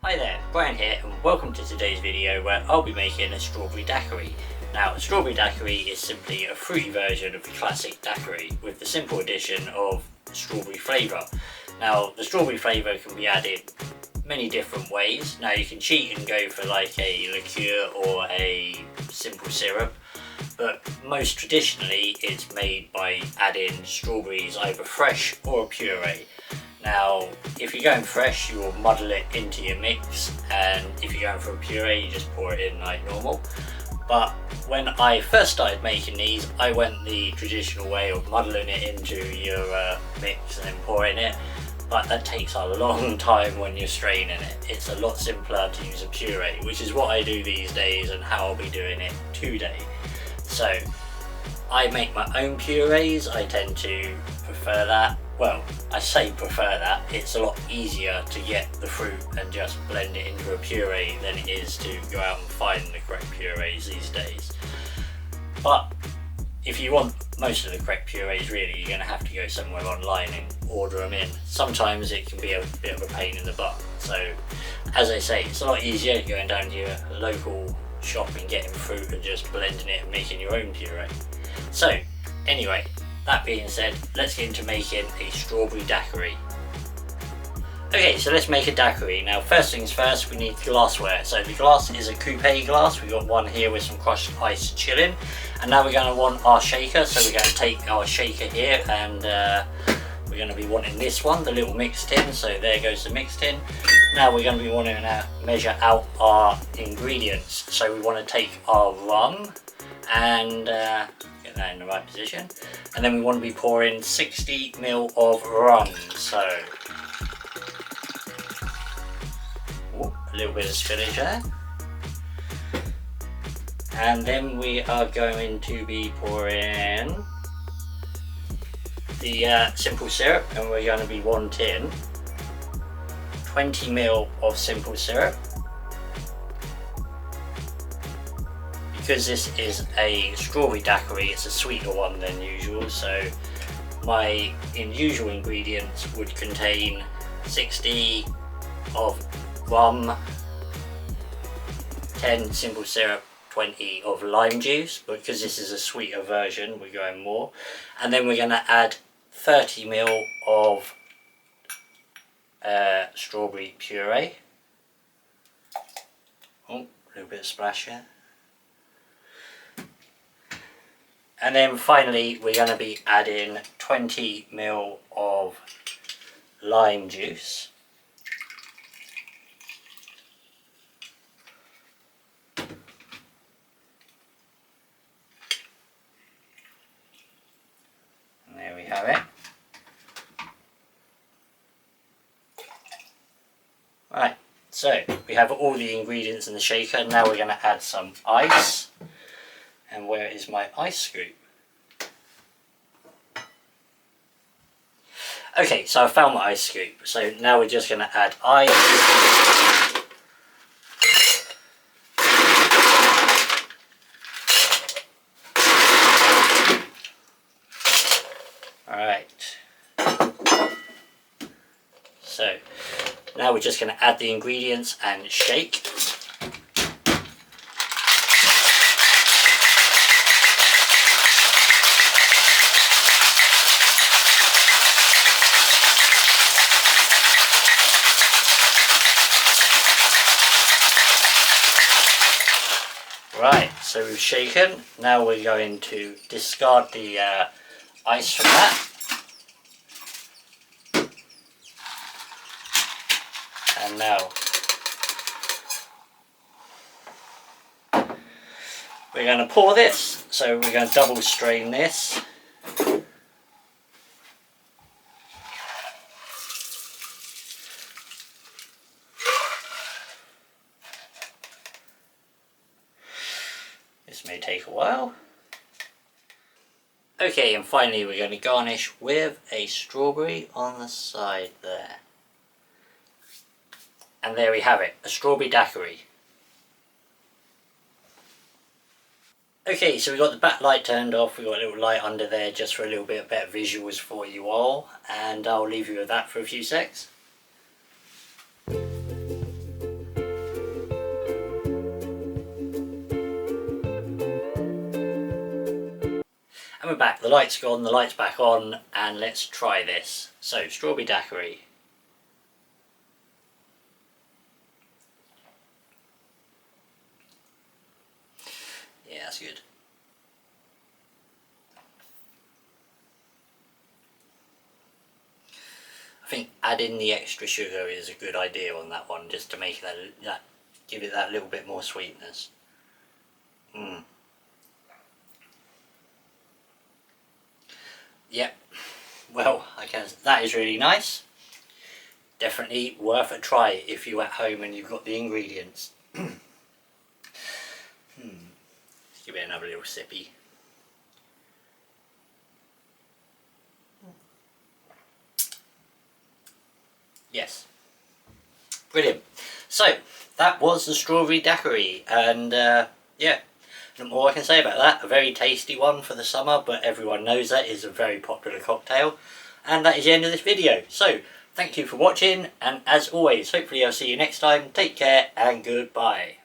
Hi there, Brian here and welcome to today's video where I'll be making a strawberry daiquiri. Now a strawberry daiquiri is simply a fruity version of the classic daiquiri with the simple addition of strawberry flavour. Now the strawberry flavour can be added many different ways. Now you can cheat and go for like a liqueur or a simple syrup, but most traditionally it's made by adding strawberries either fresh or a puree. Now, if you're going fresh, you will muddle it into your mix, and if you're going for a puree, you just pour it in like normal. But when I first started making these, I went the traditional way of muddling it into your mix and then pouring it. But that takes a long time when you're straining it. It's a lot simpler to use a puree, which is what I do these days and how I'll be doing it today. So, I make my own purees. I tend to prefer that. Well, I say prefer that, it's a lot easier to get the fruit and just blend it into a puree than it is to go out and find the correct purees these days. But if you want most of the correct purees, really, you're going to have to go somewhere online and order them in. Sometimes it can be a bit of a pain in the butt. So, as I say, it's a lot easier going down to your local shop and getting fruit and just blending it and making your own puree. So, anyway, that being said, let's get into making a strawberry daiquiri. Okay, so let's make a daiquiri. Now, first things first, we need glassware. So the glass is a coupe glass. We've got one here with some crushed ice chilling. And now we're going to want our shaker. So we're going to take our shaker here and we're going to be wanting this one, the little mix tin. So there goes the mix tin. Now we're going to be wanting to measure out our ingredients. So we want to take our rum and get that in the right position, and then we want to be pouring 60 ml of rum. So a little bit of spillage there, and then we are going to be pouring the simple syrup, and we're going to be wanting 20 ml of simple syrup. Because this is a strawberry daiquiri, it's a sweeter one than usual, so my usual ingredients would contain 60 of rum, 10 simple syrup, 20 of lime juice, but because this is a sweeter version we're going more, and then we're going to add 30 ml of strawberry puree. Oh, a little bit of splash here. And then finally we're going to be adding 20 ml of lime juice. And there we have it. Right, so we have all the ingredients in the shaker. Now we're going to add some ice. And where is my ice scoop? Okay, so I found my ice scoop. So now we're just going to add ice. Alright. So now we're just going to add the ingredients and shake. Right, so we've shaken. Now we're going to discard the ice from that. And now we're going to pour this. So we're going to double strain this. This may take a while. Okay, and finally we're going to garnish with a strawberry on the side there. And there we have it, a strawberry daiquiri. Okay, so we've got the backlight turned off, we've got a little light under there just for a little bit better visuals for you all, and I'll leave you with that for a few secs. And we're back. The light's gone, the light's back on, and let's try this. So, Strawberry Daquiri. Yeah, that's good. I think adding the extra sugar is a good idea on that one, just to make that give it that little bit more sweetness. Yep. Well, I guess that is really nice. Definitely worth a try if you're at home and you've got the ingredients. Let's give it another little sippy. Yes. Brilliant. So, that was the Strawberry Daquiri, and yeah, not more I can say about that. A very tasty one for the summer, but everyone knows that is a very popular cocktail. And that is the end of this video. So, thank you for watching, and as always, hopefully I'll see you next time. Take care, and goodbye.